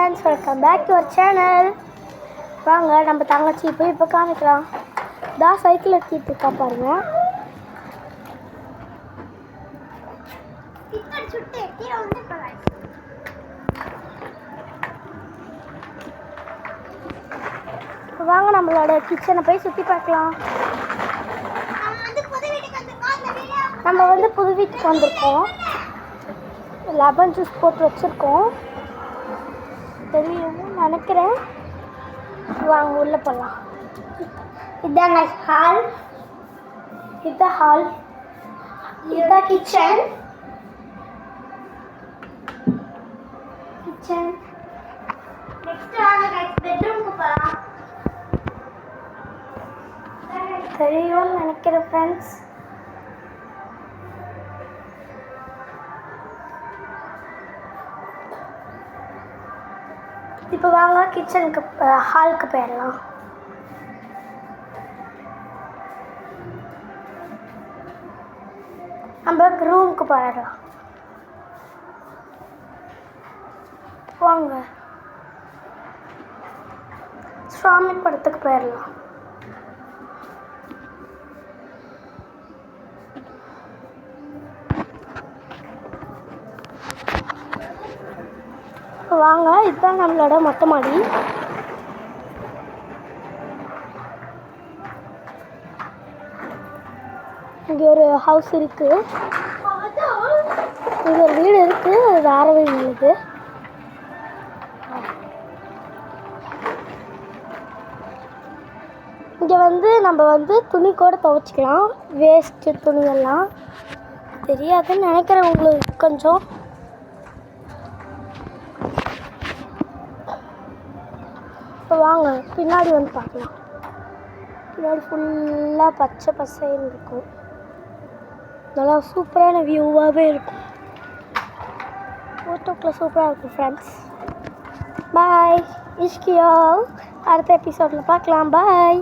Friends, welcome back to our channel. வாங்க நம்ம தங்கச்சி போய் இப்போ காமிக்கலாம். தான் சைக்கிள் எடுத்துகிட்டு இருக்கா பாருங்க. வாங்க நம்மளோட கிச்சனை போய் சுற்றி பார்க்கலாம். நம்ம வந்து புது வீட்டுக்கு வந்திருக்கோம். லெமன் ஜூஸ் போட்டு வச்சுருக்கோம். தெரியும்னு நினைக்கிறேன். வாங்க உள்ளே போகலாம். இதாங்க ஹால், இதுதான் கிச்சன். நெக்ஸ்ட் வாங்க பெட்ரூமுக்கு போகலாம். தெரியும்னு நினைக்கிறேன் ஃப்ரெண்ட்ஸ். இப்போ வாங்க கிச்சனுக்கு ஹாலுக்கு போயிடலாம். நம்ம ரூமுக்கு போயிடலாம். வாங்க சுவாமி படத்துக்கு போயிடலாம். வாங்க இதுதான் நம்மளோட மொட்டை மாடி. இங்கே ஒரு ஹவுஸ் இருக்கு, இங்கே ஒரு வீடு இருக்கு, அது வேற வீடு இருக்கு. இங்கே வந்து நம்ம வந்து துணி கூட துவைச்சிக்கலாம். வேஸ்ட்டு துணியெல்லாம் தெரியாதுன்னு நினைக்கிறேன் உங்களுக்கு கொஞ்சம். இப்போ வாங்க பின்னாடி வந்து பார்க்கலாம். பின்னாடி ஃபுல்லாக பச்சை பசைன்னு இருக்கும். நல்லா சூப்பரான வியூவாகவே இருக்கும். ஃபோட்டோக்கில் சூப்பராக இருக்கும் ஃப்ரெண்ட்ஸ். பாய் இஷ்கியோ. அடுத்த எபிசோடில் பார்க்கலாம். பாய்.